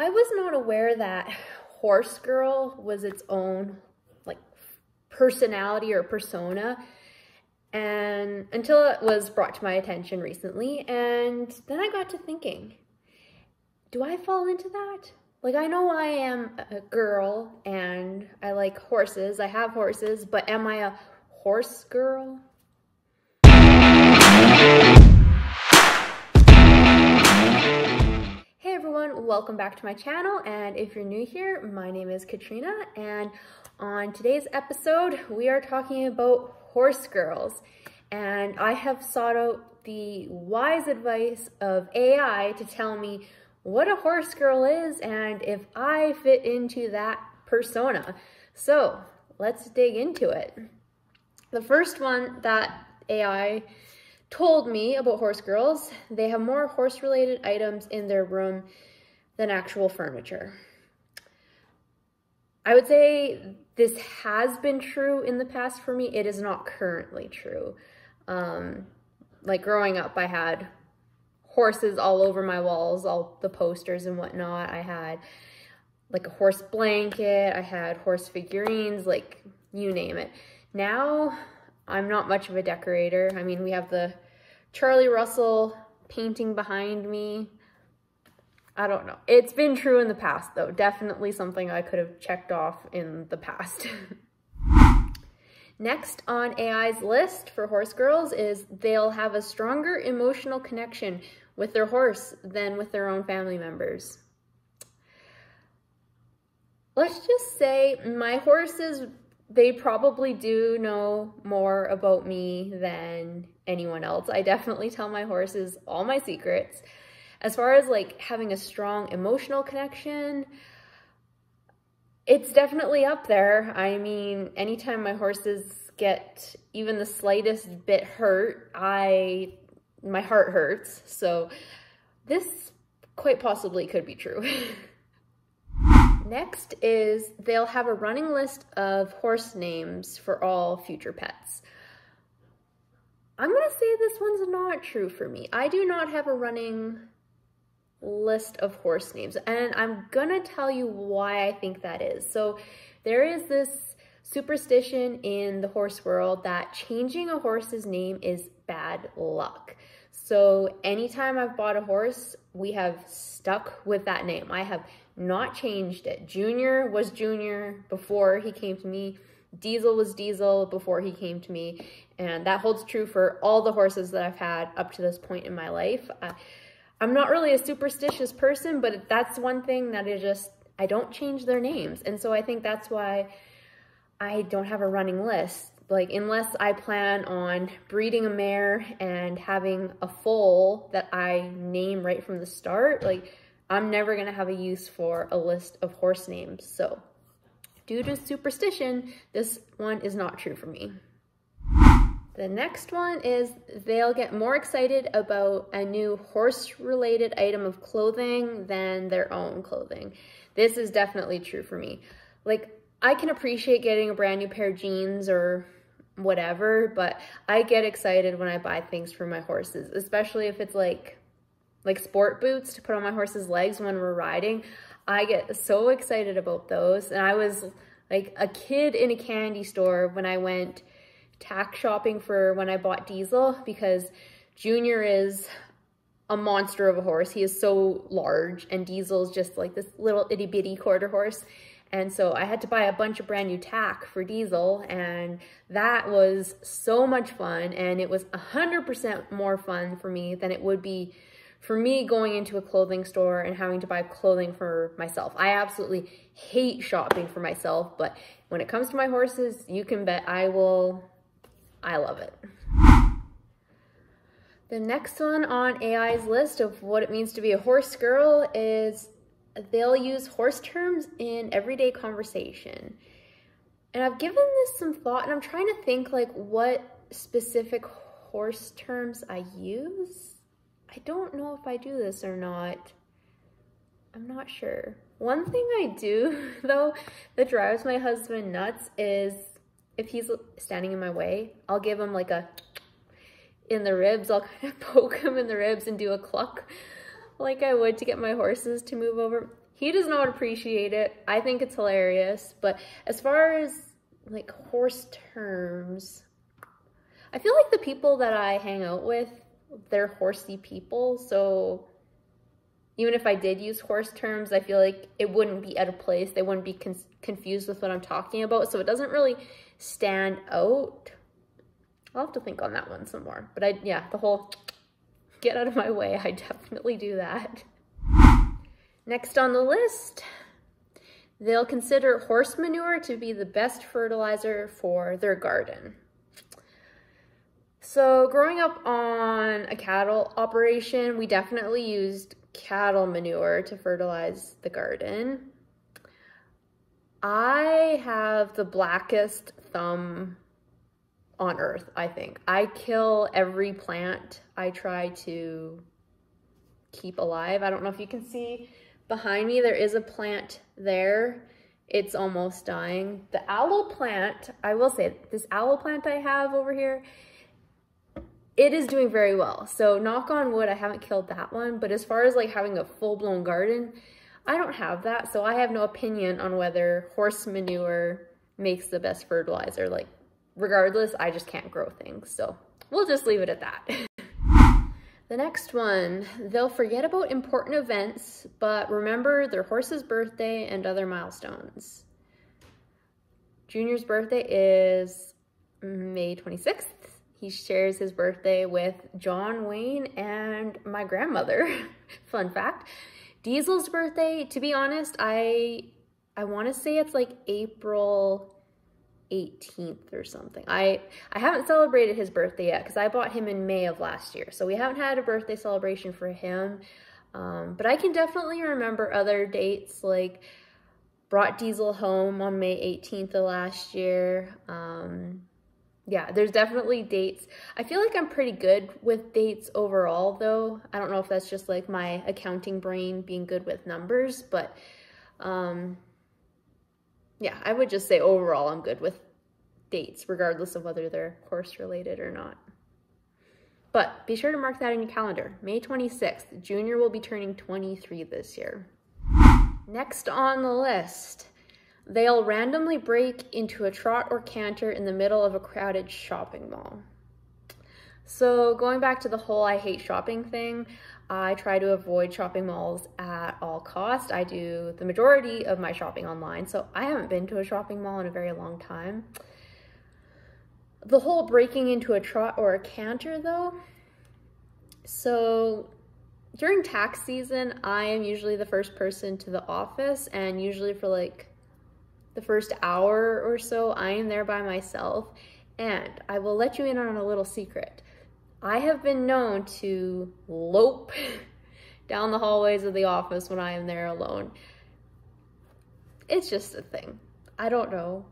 I was not aware that horse girl was its own like personality or persona, and until it was brought to my attention recently, and then I got to thinking, do I fall into that? Like, I know I am a girl and I like horses, I have horses, but am I a horse girl? Hey everyone, welcome back to my channel, and if you're new here, my name is Katrina, and on today's episode, we are talking about horse girls, and I have sought out the wise advice of AI to tell me what a horse girl is and if I fit into that persona. So let's dig into it. The first one that AI told me about horse girls, they have more horse-related items in their room than actual furniture. I would say this has been true in the past for me. It is not currently true. Like growing up, I had horses all over my walls, all the posters and whatnot. I had like a horse blanket, I had horse figurines, like you name it. Now, I'm not much of a decorator. I mean, we have the Charlie Russell painting behind me. I don't know. It's been true in the past though. Definitely something I could have checked off in the past. Next on AI's list for horse girls is they'll have a stronger emotional connection with their horse than with their own family members. Let's just say my horses, they probably do know more about me than anyone else. I definitely tell my horses all my secrets. As far as like having a strong emotional connection, it's definitely up there. I mean, anytime my horses get even the slightest bit hurt, my heart hurts. So this quite possibly could be true. Next is they'll have a running list of horse names for all future pets. I'm gonna say this one's not true for me. I do not have a running list of horse names, and I'm gonna tell you why I think that is. So there is this superstition in the horse world that changing a horse's name is bad luck. So anytime I've bought a horse, we have stuck with that name. I have not changed it. Junior was Junior before he came to me. Diesel was Diesel before he came to me. And that holds true for all the horses that I've had up to this point in my life. I'm not really a superstitious person, but that's one thing that is just, I don't change their names. And so I think that's why I don't have a running list. Like, unless I plan on breeding a mare and having a foal that I name right from the start, like, I'm never gonna have a use for a list of horse names. So due to superstition, this one is not true for me. The next one is they'll get more excited about a new horse-related item of clothing than their own clothing. This is definitely true for me. Like, I can appreciate getting a brand new pair of jeans or whatever, but I get excited when I buy things for my horses, especially if it's like sport boots to put on my horse's legs when we're riding. I get so excited about those. And I was like a kid in a candy store when I went tack shopping for when I bought Diesel, because Junior is a monster of a horse. He is so large, and Diesel's just like this little itty bitty quarter horse. And so I had to buy a bunch of brand new tack for Diesel, and that was so much fun, and it was 100% more fun for me than it would be for me going into a clothing store and having to buy clothing for myself. I absolutely hate shopping for myself, but when it comes to my horses, you can bet I love it. The next one on AI's list of what it means to be a horse girl is they'll use horse terms in everyday conversation. And I've given this some thought, and I'm trying to think like what specific horse terms I use. I don't know if I do this or not. I'm not sure. One thing I do though that drives my husband nuts is if he's standing in my way, I'll give him like a in the ribs. I'll kind of poke him in the ribs and do a cluck like I would to get my horses to move over. He does not appreciate it. I think it's hilarious. But as far as like horse terms, I feel like the people that I hang out with, they're horsey people. So even if I did use horse terms, I feel like it wouldn't be out of place. They wouldn't be confused with what I'm talking about. So it doesn't really stand out. I'll have to think on that one some more. But yeah, the whole get out of my way, I definitely do that. Next on the list, they'll consider horse manure to be the best fertilizer for their garden. So growing up on a cattle operation, we definitely used cattle manure to fertilize the garden. I have the blackest thumb on earth, I think. I kill every plant I try to keep alive. I don't know if you can see behind me, there is a plant there. It's almost dying. The aloe plant, I will say, this aloe plant I have over here, it is doing very well. So knock on wood, I haven't killed that one. But as far as like having a full-blown garden, I don't have that. So I have no opinion on whether horse manure makes the best fertilizer. Like regardless, I just can't grow things. So we'll just leave it at that. The next one, they'll forget about important events, but remember their horse's birthday and other milestones. Junior's birthday is May 26th. He shares his birthday with John Wayne and my grandmother. Fun fact. Diesel's birthday, to be honest, I want to say it's like April 18th or something. I haven't celebrated his birthday yet because I bought him in May of last year. So we haven't had a birthday celebration for him. But I can definitely remember other dates, like brought Diesel home on May 18th of last year. Yeah, there's definitely dates. I feel like I'm pretty good with dates overall though. I don't know if that's just like my accounting brain being good with numbers, but yeah, I would just say overall I'm good with dates, regardless of whether they're horse related or not. But be sure to mark that in your calendar. May 26th, Junior will be turning 23 this year. Next on the list, they'll randomly break into a trot or canter in the middle of a crowded shopping mall. So going back to the whole I hate shopping thing, I try to avoid shopping malls at all costs. I do the majority of my shopping online, so I haven't been to a shopping mall in a very long time. The whole breaking into a trot or a canter though, so during tax season, I am usually the first person to the office, and usually for like the first hour or so, I am there by myself. And I will let you in on a little secret. I have been known to lope down the hallways of the office when I am there alone. It's just a thing. I don't know.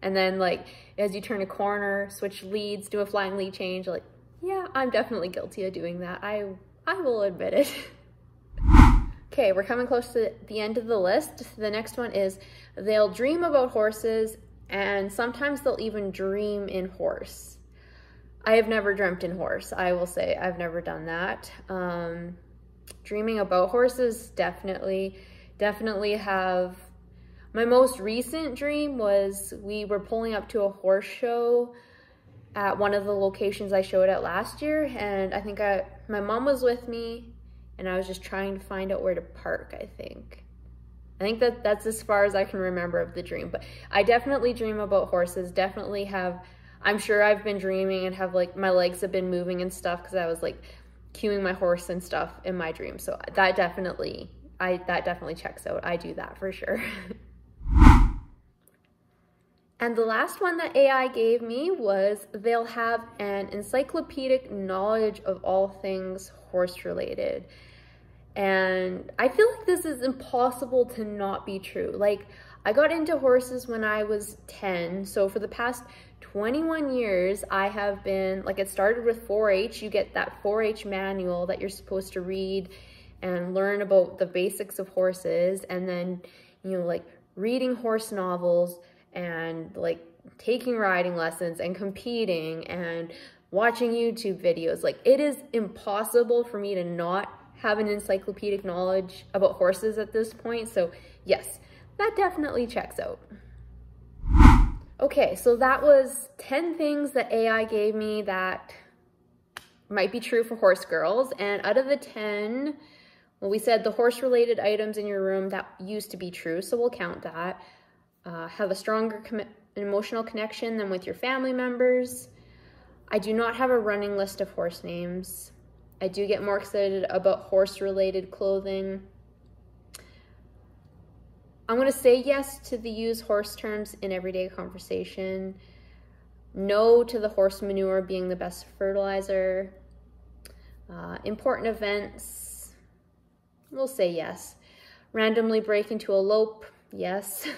And then like, as you turn a corner, switch leads, do a flying lead change, like, yeah, I'm definitely guilty of doing that. I will admit it. Okay, we're coming close to the end of the list. The next one is they'll dream about horses, and sometimes they'll even dream in horse. I have never dreamt in horse. I will say I've never done that. Dreaming about horses, definitely have. My most recent dream was we were pulling up to a horse show at one of the locations I showed at last year, and I think my mom was with me, and I was just trying to find out where to park, I think that's as far as I can remember of the dream. But I definitely dream about horses, definitely have. I'm sure I've been dreaming and have like my legs have been moving and stuff because I was like cueing my horse and stuff in my dream. So that definitely checks out. I do that for sure. And the last one that AI gave me was they'll have an encyclopedic knowledge of all things horse related. And I feel like this is impossible to not be true. Like, I got into horses when I was 10. So for the past 21 years, I have been, like, it started with 4-H. You get that 4-H manual that you're supposed to read and learn about the basics of horses. And then, you know, like reading horse novels and like taking riding lessons and competing and watching YouTube videos. Like, it is impossible for me to not have an encyclopedic knowledge about horses at this point. So yes, that definitely checks out. Okay, so that was 10 things that AI gave me that might be true for horse girls. And out of the 10, well, we said the horse-related items in your room, that used to be true, so we'll count that. Have a stronger emotional connection than with your family members. I do not have a running list of horse names. I do get more excited about horse-related clothing. I'm going to say yes to the use horse terms in everyday conversation. No to the horse manure being the best fertilizer. Important events, we'll say yes. Randomly break into a lope, yes.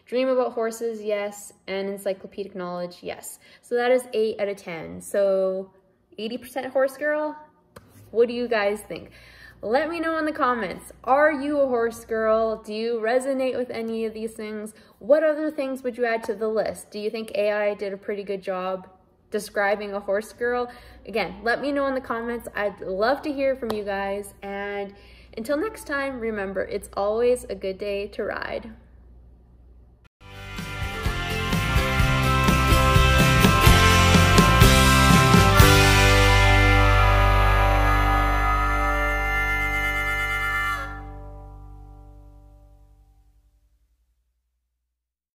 Dream about horses, yes. And encyclopedic knowledge, yes. So that is 8 out of 10. So 80% horse girl? What do you guys think? Let me know in the comments. Are you a horse girl? Do you resonate with any of these things? What other things would you add to the list? Do you think AI did a pretty good job describing a horse girl? Again, let me know in the comments. I'd love to hear from you guys. And until next time, remember, it's always a good day to ride.